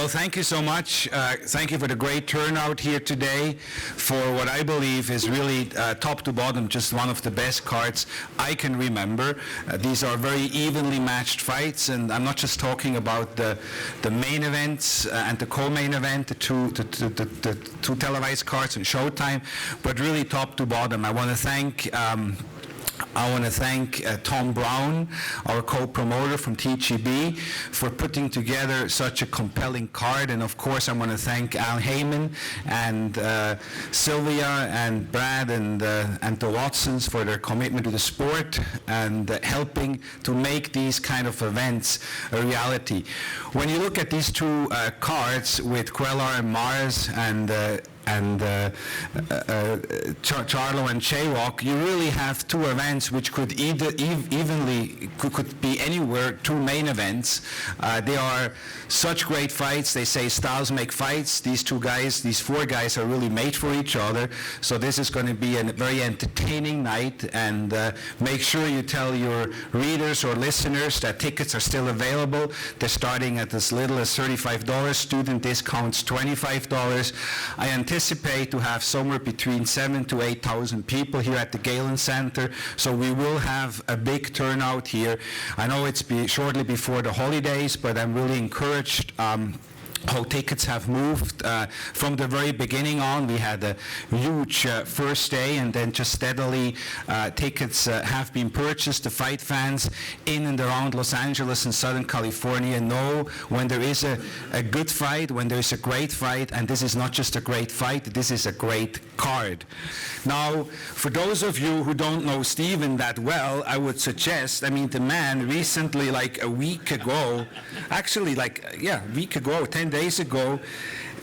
thank you so much. Thank you for the great turnout here today for what I believe is really top to bottom just one of the best cards I can remember. These are very evenly matched fights, and I'm not just talking about the main events and the co-main event, the two televised cards on Showtime, but really top to bottom. I want to thank Tom Brown, our co-promoter from TGB, for putting together such a compelling card. And of course, I want to thank Al Heyman and Sylvia and Brad and the Watsons for their commitment to the sport and helping to make these kind of events a reality. When you look at these two cards with Cuellar and Mares and Charlo and Jaywalk, you really have two events which could could be anywhere, two main events. They are such great fights. They say styles make fights. These two guys, these four guys are really made for each other. So this is going to be a very entertaining night, and make sure you tell your readers or listeners that tickets are still available. They're starting at as little as $35. Student discounts $25. I anticipate to have somewhere between 7,000 to 8,000 people here at the Galen Center, so we will have a big turnout here. I know it's shortly before the holidays, but I'm really encouraged how tickets have moved from the very beginning on. We had a huge first day, and then just steadily tickets have been purchased. The fight fans in and around Los Angeles and Southern California know when there is a good fight, when there is a great fight, and this is not just a great fight, this is a great card. Now, for those of you who don't know Steven that well, I would suggest, I mean, the man recently, like a week ago, actually a week ago, 10 days ago,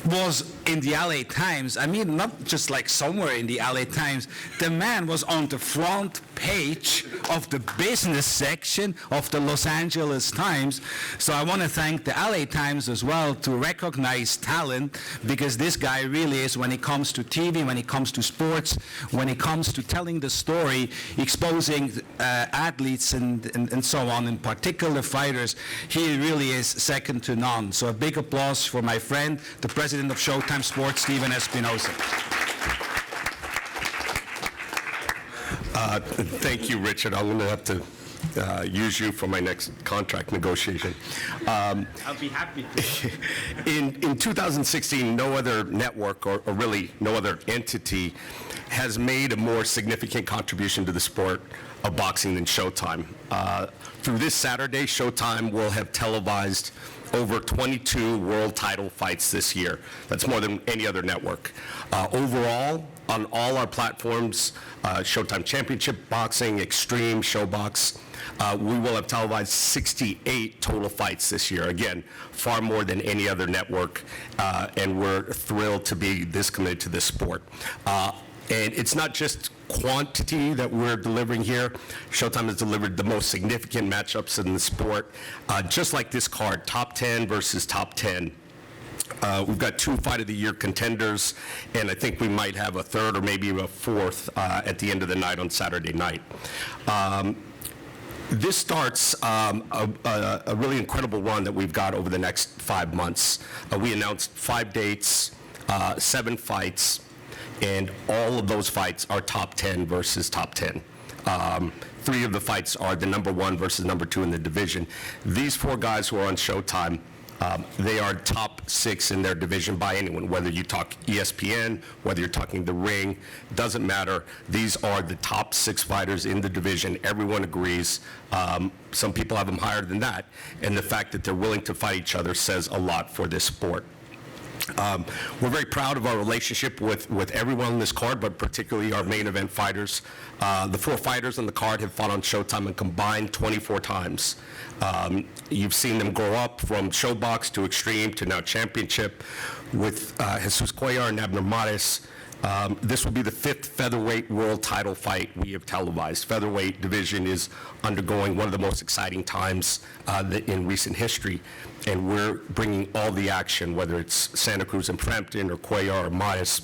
was in the LA Times. I mean, not just like somewhere in the LA Times. The man was on the front page of the business section of the Los Angeles Times. So I want to thank the LA Times as well to recognize talent, because this guy really is, when it comes to TV, when it comes to sports, when it comes to telling the story, exposing athletes and so on, in particular fighters, he really is second to none. So a big applause for my friend, the president of Showtime Sports, Steven Espinosa. Thank you, Richard. I'm going to have to use you for my next contract negotiation. I'll be happy to. In 2016, no other network, or really no other entity, has made a more significant contribution to the sport of boxing than Showtime. Through this Saturday, Showtime will have televised over 22 world title fights this year. That's more than any other network. Overall, on all our platforms, Showtime Championship Boxing, Extreme, Showbox, we will have televised 68 total fights this year. Again, far more than any other network, and we're thrilled to be this committed to this sport. And it's not just quantity that we're delivering here. Showtime has delivered the most significant matchups in the sport, just like this card, top 10 versus top 10. We've got 2 Fight of the Year contenders, and I think we might have a third or maybe a fourth at the end of the night on Saturday night. This starts a really incredible run that we've got over the next 5 months. We announced 5 dates, 7 fights, and all of those fights are top 10 versus top 10. 3 of the fights are the number 1 versus number 2 in the division. These 4 guys who are on Showtime, they are top 6 in their division by anyone, whether you talk ESPN, whether you're talking The Ring, doesn't matter. These are the top 6 fighters in the division. Everyone agrees. Some people have them higher than that, and the fact that they're willing to fight each other says a lot for this sport. We're very proud of our relationship with everyone on this card, but particularly our main event fighters. The 4 fighters on the card have fought on Showtime and combined 24 times. You've seen them grow up from Showbox to Extreme to now Championship. With Jesus Cuellar and Abner Mares, this will be the 5th featherweight world title fight we have televised. Featherweight division is undergoing one of the most exciting times in recent history, and we're bringing all the action, whether it's Santa Cruz and Frampton or Cuellar or Mares.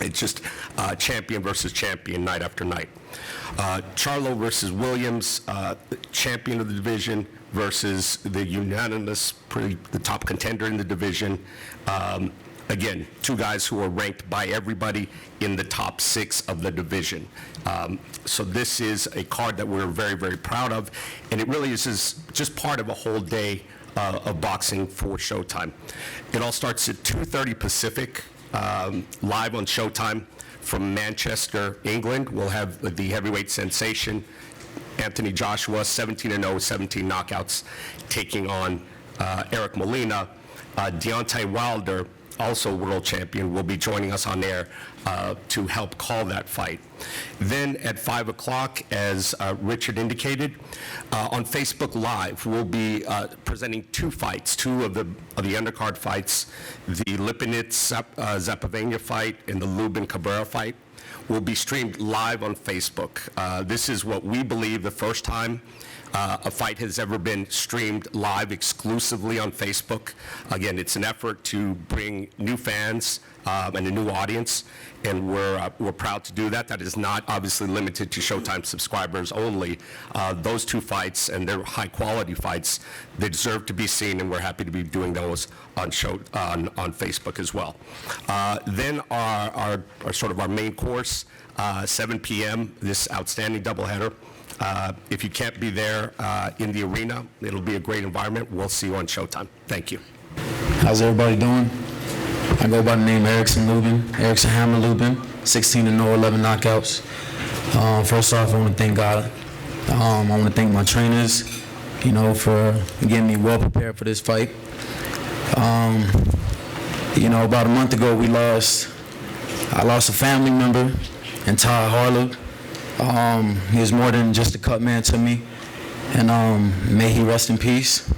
It's just champion versus champion night after night. Charlo versus Williams, champion of the division versus the unanimous, the top contender in the division. Again, two guys who are ranked by everybody in the top 6 of the division. So this is a card that we're very, very proud of, and it really is just part of a whole day of boxing for Showtime. It all starts at 2:30 Pacific, live on Showtime from Manchester, England. We'll have the heavyweight sensation, Anthony Joshua, 17-0, 17 knockouts, taking on Eric Molina. Deontay Wilder, also world champion, will be joining us on air to help call that fight. Then at 5 o'clock, as Richard indicated, on Facebook Live, we'll be presenting 2 fights, 2 of the undercard fights, the Lipinets-Zapovania fight and the Lubin-Cabrera fight will be streamed live on Facebook. This is what we believe the first time a fight has ever been streamed live exclusively on Facebook. Again, it's an effort to bring new fans and a new audience, and we're proud to do that. That is not obviously limited to Showtime subscribers only. Those 2 fights, and they're high-quality fights, they deserve to be seen, and we're happy to be doing those on Facebook as well. Then our sort of our main course, 7 p.m., this outstanding doubleheader. If you can't be there in the arena, it'll be a great environment. We'll see you on Showtime. Thank you. How's everybody doing? I go by the name Erickson Hammer Lubin, 16-0, 11 knockouts. First off, I want to thank God. I want to thank my trainers, for getting me well prepared for this fight. About a month ago, I lost a family member in Todd Harlow. He was more than just a cut man to me, and may he rest in peace.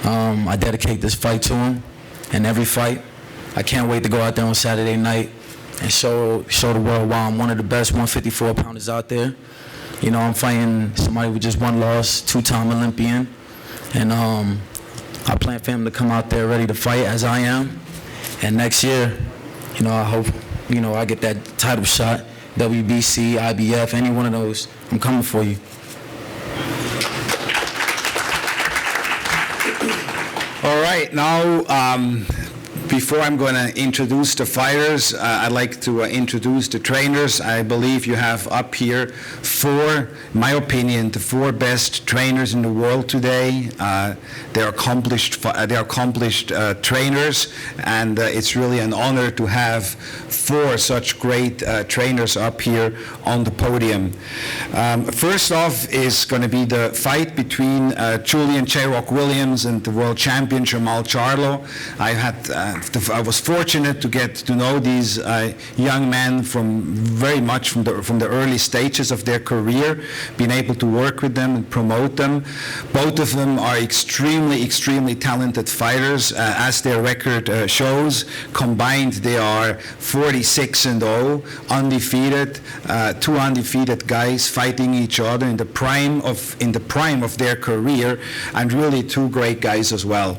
I dedicate this fight to him, and every fight. I can't wait to go out there on Saturday night and show the world why I'm one of the best 154-pounders out there. I'm fighting somebody with just 1 loss, 2-time Olympian, and I plan for him to come out there ready to fight as I am. And next year, I hope, I get that title shot. WBC, IBF, any one of those, I'm coming for you. All right, now, before I'm going to introduce the fighters, I'd like to introduce the trainers. I believe you have up here 4, in my opinion, the 4 best trainers in the world today. They're accomplished trainers, and it's really an honor to have 4 such great trainers up here on the podium. First off is going to be the fight between Julian J-Rock Williams and the world champion Jermall Charlo. I was fortunate to get to know these young men from the early stages of their career, being able to work with them and promote them. Both of them are extremely, extremely talented fighters, as their record shows. Combined, they are 46-0, undefeated, 2 undefeated guys fighting each other in the prime of their career, and really 2 great guys as well.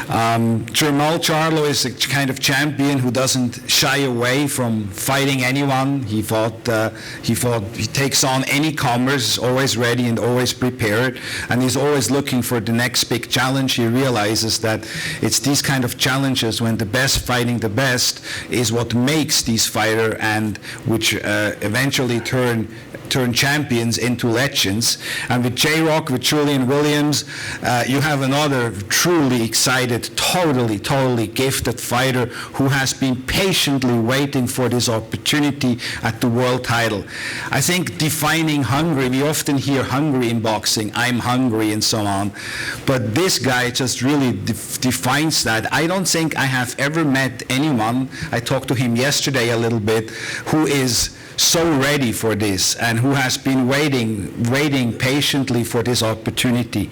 Jermall Charlo is a kind of champion who doesn't shy away from fighting anyone. He takes on any comers, is always ready and always prepared, and he's always looking for the next big challenge. He realizes that it's these kind of challenges, when the best fighting the best, is what makes these fighters, and which eventually turn champions into legends. And with J-Rock, with Julian Williams, you have another truly excited, totally gifted fighter who has been patiently waiting for this opportunity at the world title. I think defining hungry, we often hear hungry in boxing, I'm hungry and so on, but this guy just really defines that. I don't think I have ever met anyone, I talked to him yesterday a little bit, who is so ready for this and who has been waiting patiently for this opportunity.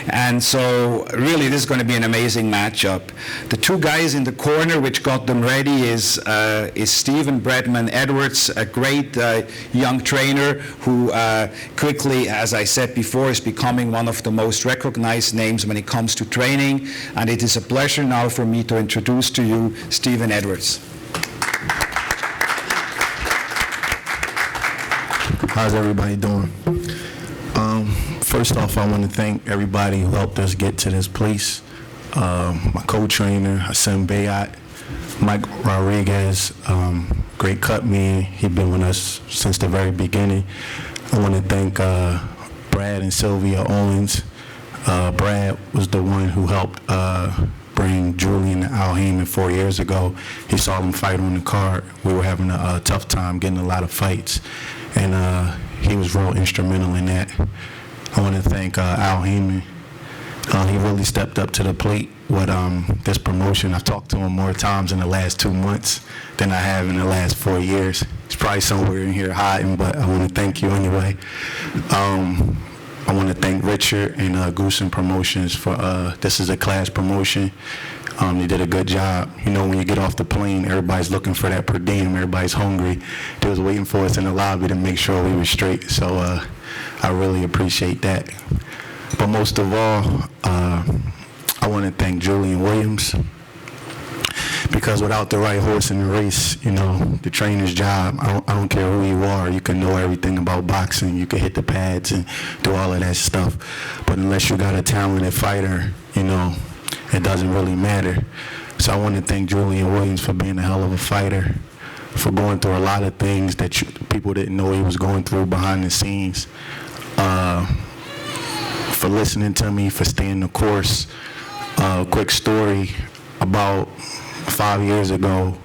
And so really this is going to be an amazing matchup. The 2 guys in the corner which got them ready is Stephen Bredman Edwards, a great young trainer who quickly, as I said before, is becoming one of the most recognized names when it comes to training. And it is a pleasure now for me to introduce to you Stephen Edwards. How's everybody doing? First off, I want to thank everybody who helped us get to this place. My co-trainer, Hassan Bayat, Mike Rodriguez, great cut man. He's been with us since the very beginning. I want to thank Brad and Sylvia Owens. Brad was the one who helped bring Julian to Al Haymon 4 years ago. He saw them fight on the card. We were having a tough time getting a lot of fights, and he was real instrumental in that. I want to thank Al Haymon. He really stepped up to the plate with this promotion. I've talked to him more times in the last 2 months than I have in the last 4 years. He's probably somewhere in here hiding, but I want to thank you anyway. I want to thank Richard and Goosen Promotions for this is a class promotion. They did a good job. You know, when you get off the plane, everybody's looking for that per diem. Everybody's hungry. They was waiting for us in the lobby to make sure we were straight. So I really appreciate that. But most of all, I want to thank Julian Williams, because without the right horse in the race, you know, the trainer's job, I don't care who you are, you can know everything about boxing, you can hit the pads and do all of that stuff, but unless you got a talented fighter, you know, it doesn't really matter. So I want to thank Julian Williams for being a hell of a fighter, for going through a lot of things that people didn't know he was going through behind the scenes, for listening to me, for staying the course. Quick story, about 5 years ago,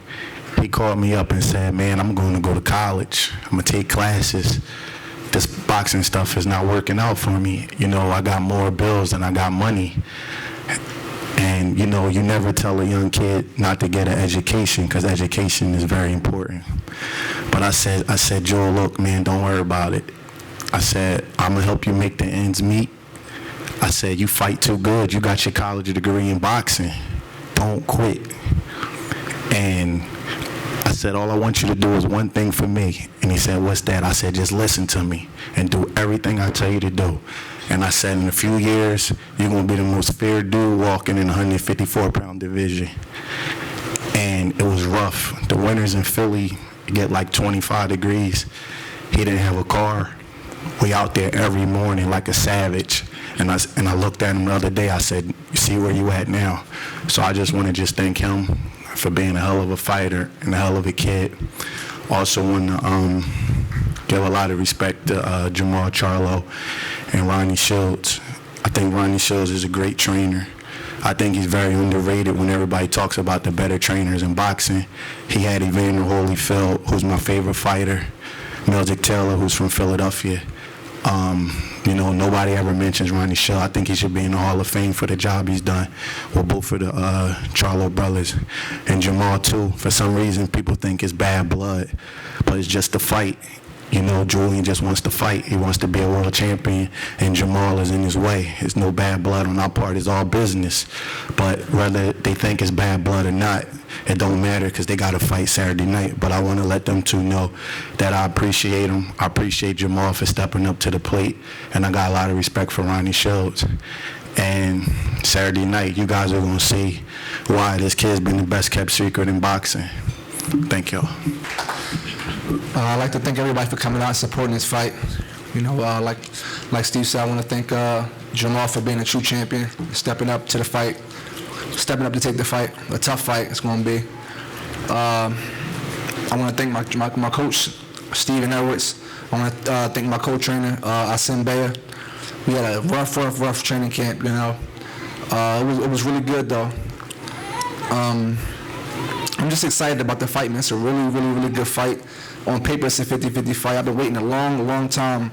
he called me up and said, man, I'm going to go to college. I'm going to take classes. This boxing stuff is not working out for me. You know, I got more bills than I got money. And, you know, you never tell a young kid not to get an education, because education is very important. But I said, Joel, look, man, don't worry about it. I said, I'm going to help you make the ends meet. I said, you fight too good. You got your college degree in boxing. Don't quit. And I said, all I want you to do is one thing for me. And he said, what's that? I said, just listen to me and do everything I tell you to do. And I said, in a few years, you're going to be the most feared dude walking in the 154-pound division. And it was rough. The winters in Philly get like 25 degrees. He didn't have a car. We out there every morning like a savage. And I looked at him the other day. I said, you see where you at now? So I just want to just thank him for being a hell of a fighter and a hell of a kid. Also want to give a lot of respect to Jamal Charlo and Ronnie Shields. I think Ronnie Shields is a great trainer. I think he's very underrated when everybody talks about the better trainers in boxing. He had Evander Holyfield, who's my favorite fighter, Meldick Taylor, who's from Philadelphia. You know, nobody ever mentions Ronnie Shields. I think he should be in the Hall of Fame for the job he's done with both of the Charlo brothers. And Jamal, too. For some reason, people think it's bad blood, but it's just a fight. You know, Julian just wants to fight. He wants to be a world champion, and Jamal is in his way. It's no bad blood on our part. It's all business. But whether they think it's bad blood or not, it don't matter, because they got to fight Saturday night. But I want to let them two know that I appreciate them. I appreciate Jamal for stepping up to the plate, and I got a lot of respect for Ronnie Shields. And Saturday night, you guys are going to see why this kid's been the best kept secret in boxing. Thank y'all. I'd like to thank everybody for coming out and supporting this fight. You know, like Steve said, I want to thank Jamal for being a true champion, stepping up to the fight, stepping up to take the fight. A tough fight it's going to be. I want to thank my coach, Steven Edwards. I want to thank my co-trainer, Asim Baya. We had a rough training camp, you know. It was really good, though. I'm just excited about the fight, man. It's a really good fight. On paper, it's a 50-50 fight. I've been waiting a long time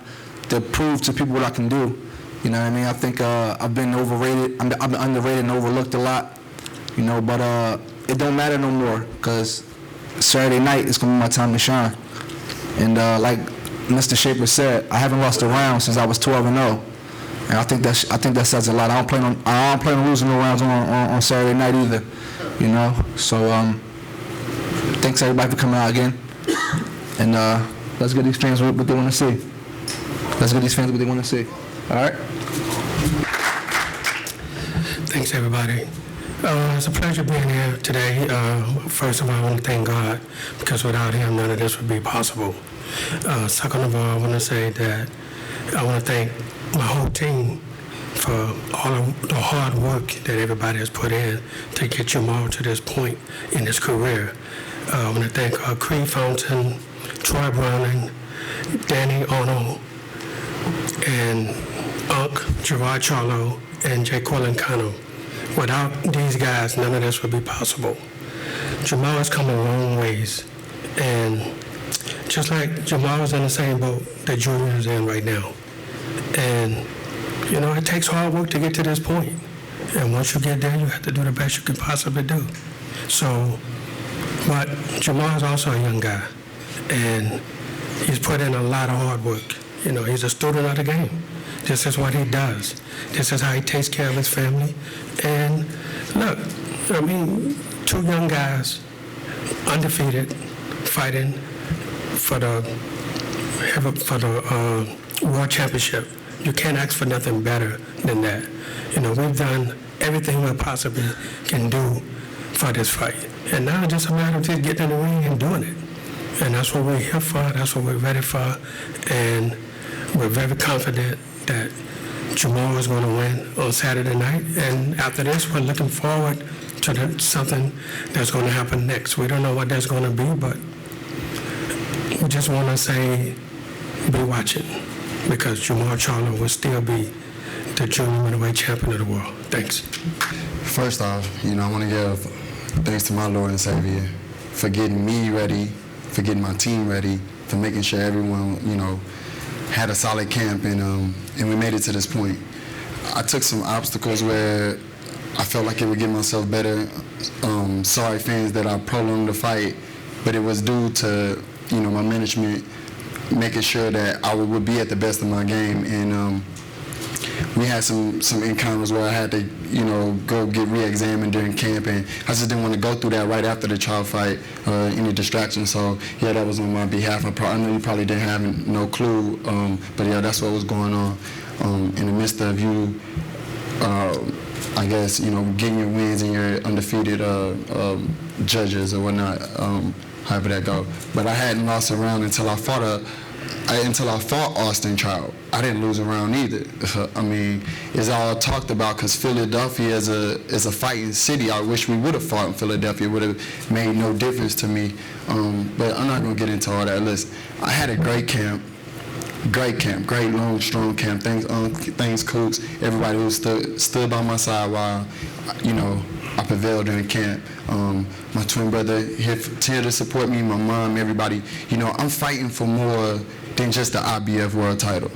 to prove to people what I can do. You know what I mean? I think I've been overrated. I've been underrated and overlooked a lot. You know, but it don't matter no more, because Saturday night is going to be my time to shine. And like Mr. Shaper said, I haven't lost a round since I was 12-0. And I think that says a lot. I don't plan on losing no rounds on Saturday night either. You know, so thanks everybody for coming out again, and let's get these fans what they want to see. Let's get these fans what they want to see. All right. Thanks everybody. It's a pleasure being here today. First of all, I want to thank God, because without Him, none of this would be possible. Second of all, I want to say that I want to thank my whole team for all of the hard work that everybody has put in to get Jamal to this point in his career. I want to thank Creed Fountain, Troy Browning, Danny Arnold, and Gerard Charlo, and Jay Colin-Cano. Without these guys, none of this would be possible. Jamal has come a long ways, and just like Jamal is in the same boat that Junior is in right now. And, you know, it takes hard work to get to this point. And once you get there, you have to do the best you can possibly do. So, but Jamal is also a young guy, and he's put in a lot of hard work. You know, he's a student of the game. This is what he does. This is how he takes care of his family. And look, I mean, two young guys, undefeated, fighting for the World Championship. You can't ask for nothing better than that. You know, we've done everything we possibly can do for this fight. And now it's just a matter of just getting in the ring and doing it. And that's what we're here for. That's what we're ready for. And we're very confident that Jamal is going to win on Saturday night. And after this, we're looking forward to something that's going to happen next. We don't know what that's going to be, but we just want to say, be watching, because Jamal Charlo will still be the junior middleweight champion of the world. Thanks. First off, you know, I want to give thanks to my Lord and Savior for getting me ready, for getting my team ready, for making sure everyone, you know, had a solid camp, and we made it to this point. I took some obstacles where I felt like it would get myself better. Sorry, fans, that I prolonged the fight, but it was due to, you know, my management making sure that I would be at the best of my game. And we had some encounters where I had to, you know, go get re-examined during camp, and I just didn't want to go through that right after the trial fight, any distraction. So yeah, that was on my behalf. I know you probably didn't have no clue, but yeah, that's what was going on in the midst of you, I guess, you know, getting your wins and your undefeated judges or whatnot, however that go. But I hadn't lost a round until I fought Austin Trout. I didn't lose a round either. I mean, it's all talked about because Philadelphia is a fighting city. I wish we would have fought in Philadelphia. It would have made no difference to me. But I'm not going to get into all that. Listen, I had a great camp, great long, strong camp. Thanks, Cooks, everybody who stood by my side while, you know, I prevailed during camp. My twin brother here to support me, my mom, everybody. You know, I'm fighting for more than just the IBF world title.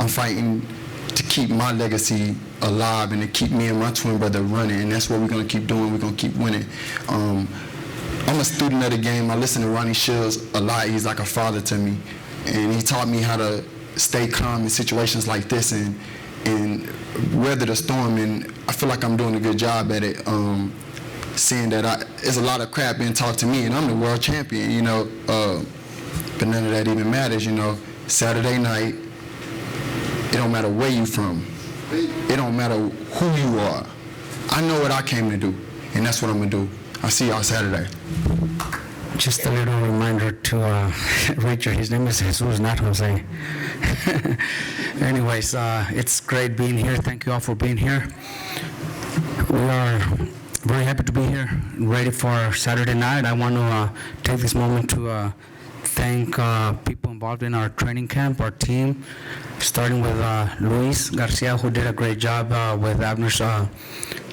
I'm fighting to keep my legacy alive and to keep me and my twin brother running, and that's what we're going to keep doing. We're going to keep winning. I'm a student of the game. I listen to Ronnie Shields a lot. He's like a father to me, and he taught me how to stay calm in situations like this and weather the storm, and I feel like I'm doing a good job at it. Seeing that there's a lot of crap being talked to me, and I'm the world champion, you know, but none of that even matters, you know. Saturday night, it don't matter where you from. It don't matter who you are. I know what I came to do, and that's what I'm gonna do. I'll see y'all Saturday. Just a little reminder to Richard, his name is Jesus, not Jose. Anyways, it's great being here. Thank you all for being here. We are very happy to be here, ready for Saturday night. I want to take this moment to thank people involved in our training camp, our team, starting with Luis Garcia, who did a great job with Abner's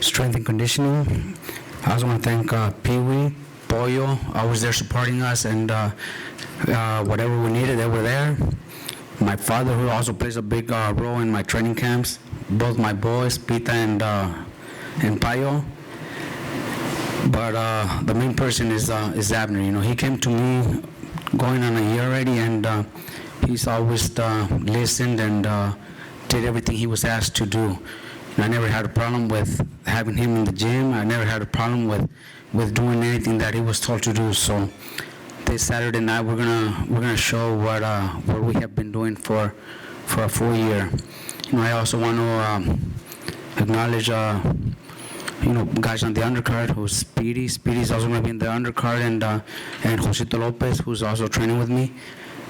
strength and conditioning. I also want to thank Pee-wee, Pollo, always there supporting us, and whatever we needed, they were there. My father, who also plays a big role in my training camps, both my boys, Pita and Payo. But the main person is Abner. You know, he came to me going on a year already, and he's always listened and did everything he was asked to do. And I never had a problem with having him in the gym. I never had a problem with doing anything that he was told to do. So this Saturday night we're gonna show what we have been doing for a full year. You know, I also want to acknowledge guys on the undercard, who's Speedy. Speedy's also going to be in the undercard, and Josito Lopez, who's also training with me.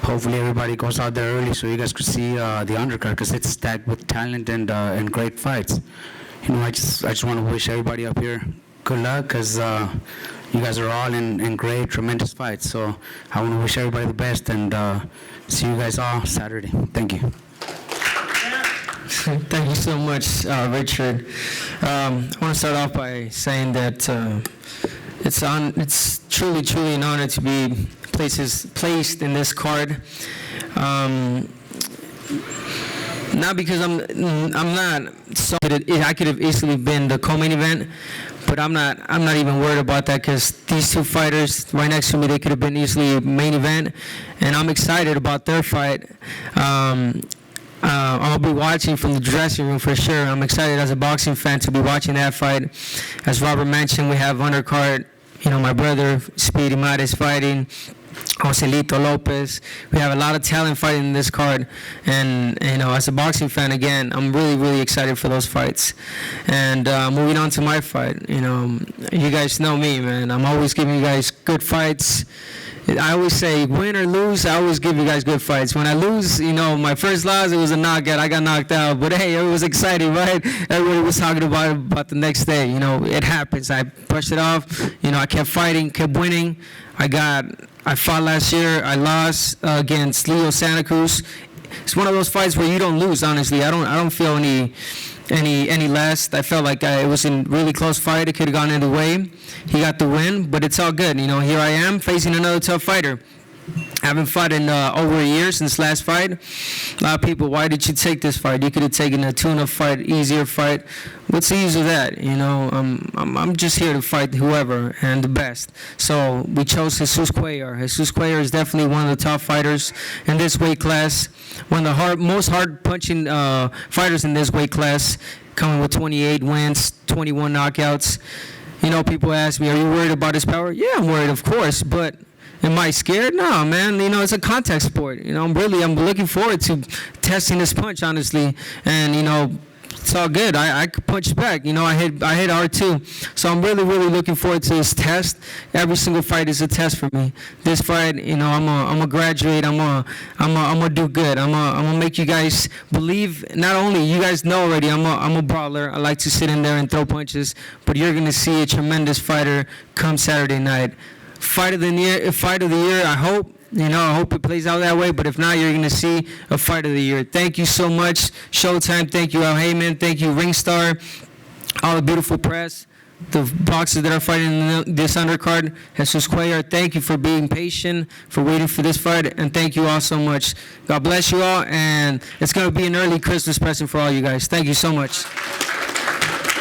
Hopefully everybody goes out there early so you guys could see the undercard, because it's stacked with talent and great fights. I just want to wish everybody up here good luck, because you guys are all in great, tremendous fights. So I want to wish everybody the best, and see you guys all Saturday. Thank you. Thank you so much, Richard. I want to start off by saying that it's truly an honor to be placed in this card. Not because I'm not so I could have easily been the co-main event, but I'm not even worried about that, because these two fighters right next to me, they could have been easily main event, and I'm excited about their fight. I'll be watching from the dressing room for sure. I'm excited as a boxing fan to be watching that fight. As Robert mentioned, we have undercard, my brother Speedy Mares fighting, Joselito Lopez. We have a lot of talent fighting in this card, and as a boxing fan, again, I'm really excited for those fights. And moving on to my fight, you guys know me, man. I'm always giving you guys good fights. I always say, win or lose, I always give you guys good fights. When I lose, my first loss, it was a knockout. I got knocked out. But hey, it was exciting, right? Everybody was talking about the next day. It happens. I brushed it off. I kept fighting, kept winning. I fought last year. I lost against Leo Santa Cruz. It's one of those fights where you don't lose, honestly. I don't feel any less. I felt like it was a really close fight. It could have gone either way. He got the win, but it's all good. Here I am facing another tough fighter. I haven't fought in over a year since last fight. A lot of people, why did you take this fight? You could have taken a tune-up fight, easier fight. What's the use of that? I'm just here to fight whoever and the best. So we chose Jesus Cuellar. Jesus Cuellar is definitely one of the top fighters in this weight class. One of the most hard-punching fighters in this weight class, coming with 28 wins, 21 knockouts. People ask me, are you worried about his power? Yeah, I'm worried, of course, but am I scared? No, man. It's a contact sport. I'm looking forward to testing this punch, honestly. And it's all good. I could punch back. I hit hard too. So I'm really looking forward to this test. Every single fight is a test for me. This fight, I'm gonna graduate. I'm gonna do good. I'm gonna make you guys believe. Not only you guys know already, I'm a brawler. I like to sit in there and throw punches. But you're gonna see a tremendous fighter come Saturday night. Fight of the year. I hope. I hope it plays out that way, but if not, you're going to see a fight of the year. Thank you so much, Showtime. Thank you, Al Heyman. Thank you, Ringstar, all the beautiful press, the boxers that are fighting in this undercard. Jesus Cuellar, thank you for being patient, for waiting for this fight, and thank you all so much. God bless you all, and it's going to be an early Christmas present for all you guys. Thank you so much.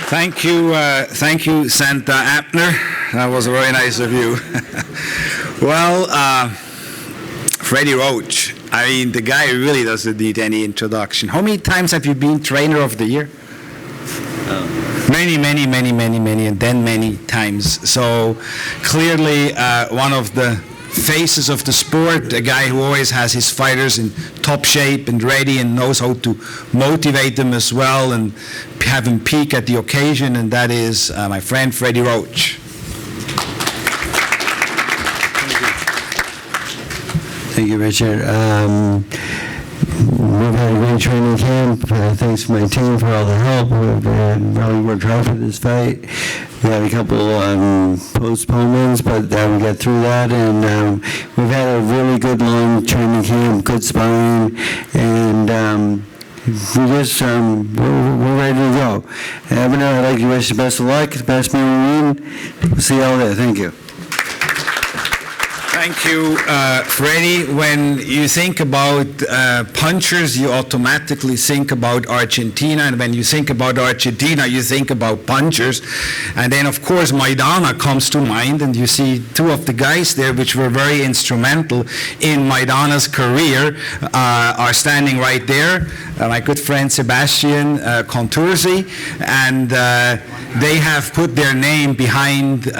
Thank you, Santa Abner. That was very nice of you. Well, Freddie Roach, the guy really doesn't need any introduction. How many times have you been Trainer of the Year? Many, and then many times. So clearly one of the faces of the sport, a guy who always has his fighters in top shape and ready and knows how to motivate them as well and have them peak at the occasion, and that is my friend Freddie Roach. Thank you, Richard. We've had a great training camp. Thanks to my team for all the help. We've really worked hard for this fight. We had a couple postponements, but we got through that, and we've had a really good long training camp, good sparring, and we're ready to go. Abner, I'd like to wish you best of luck, the best man we win. We'll see you all there. Thank you. Thank you, Freddie. When you think about punchers, you automatically think about Argentina, and when you think about Argentina, you think about punchers. And then, of course, Maidana comes to mind, and you see two of the guys there which were very instrumental in Maidana's career are standing right there. My good friend Sebastian Contursi, and they have put their name behind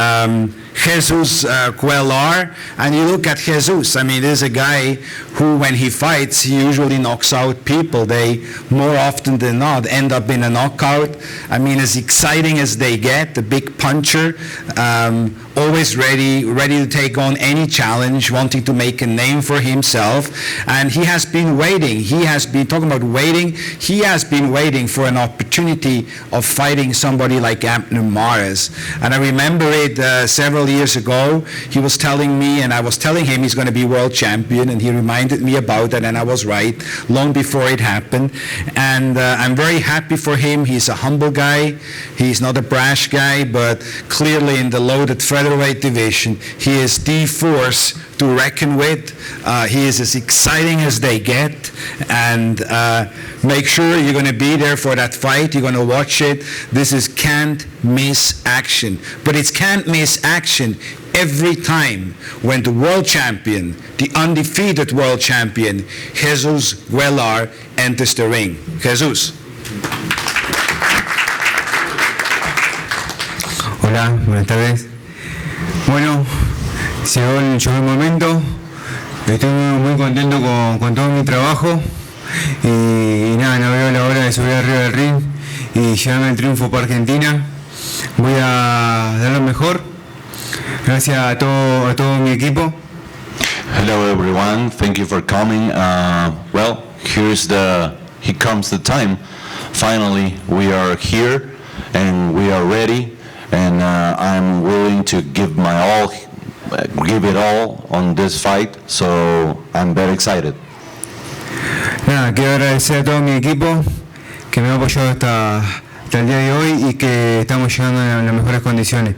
Jesus Cuellar, and you look at Jesus. I mean, this is a guy who, when he fights, he usually knocks out people. They, more often than not, end up in a knockout. I mean, as exciting as they get, the big puncher, always ready to take on any challenge, wanting to make a name for himself. And he has been waiting. He has been, talking about waiting, he has been waiting for an opportunity of fighting somebody like Abner Mares. And I remember it several years ago. He was telling me, and I was telling him he's going to be world champion, and he reminded me about that, and I was right, long before it happened. And I'm very happy for him. He's a humble guy. He's not a brash guy, but clearly in the loaded featherweight division, he is the force to reckon with. He is as exciting as they get, and make sure you're going to be there for that fight. You're going to watch it. This is can't miss action. But it's can't miss action every time when the world champion, the undefeated world champion, Jesus Cuellar, enters the ring. Jesus. Hola, buenas tardes. Bueno, llegó el momento. Estoy muy contento con todo mi trabajo y nada, no veo la hora de subir arriba del ring y llevarme el triunfo para Argentina. Voy a dar lo mejor. Gracias a todo mi equipo. Hello everyone, thank you for coming. Well, here comes the time. Finally, we are here and we are ready, and I'm willing to give it all on this fight, so I'm very excited. Nada, quiero agradecer a todo mi equipo que me ha apoyado hasta el día de hoy y que estamos llegando en las mejores condiciones.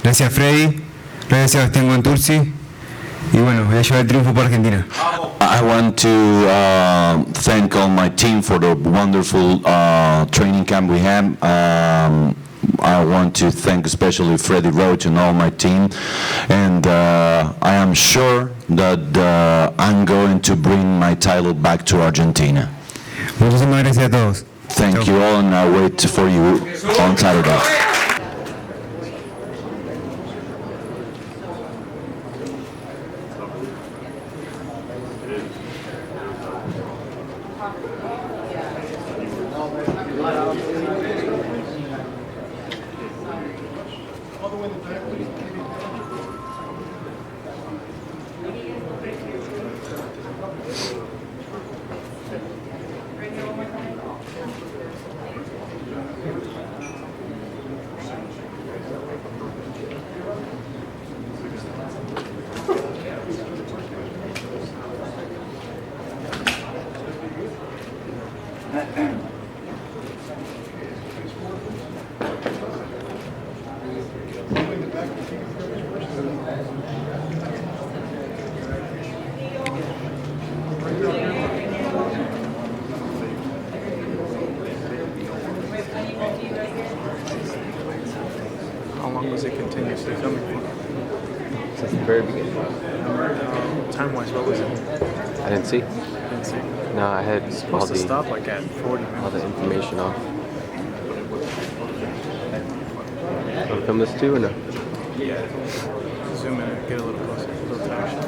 Gracias Freddy, gracias Sebastián Contursi y bueno, voy a llevar el triunfo por Argentina. I want to thank all my team for the wonderful training camp we had. I want to thank especially Freddie Roach and all my team, and I am sure that I'm going to bring my title back to Argentina. Muchísimas gracias a todos. Thank you all, and I wait for you on Saturday. How long was it continuously filming for? Since the very beginning. Time-wise, what was it? I didn't see. Didn't see. No, I had It's all supposed to stop like at 40 minutes. the information off. Want to film this too or no? Yeah. Zoom in and get a little closer. A little tighter.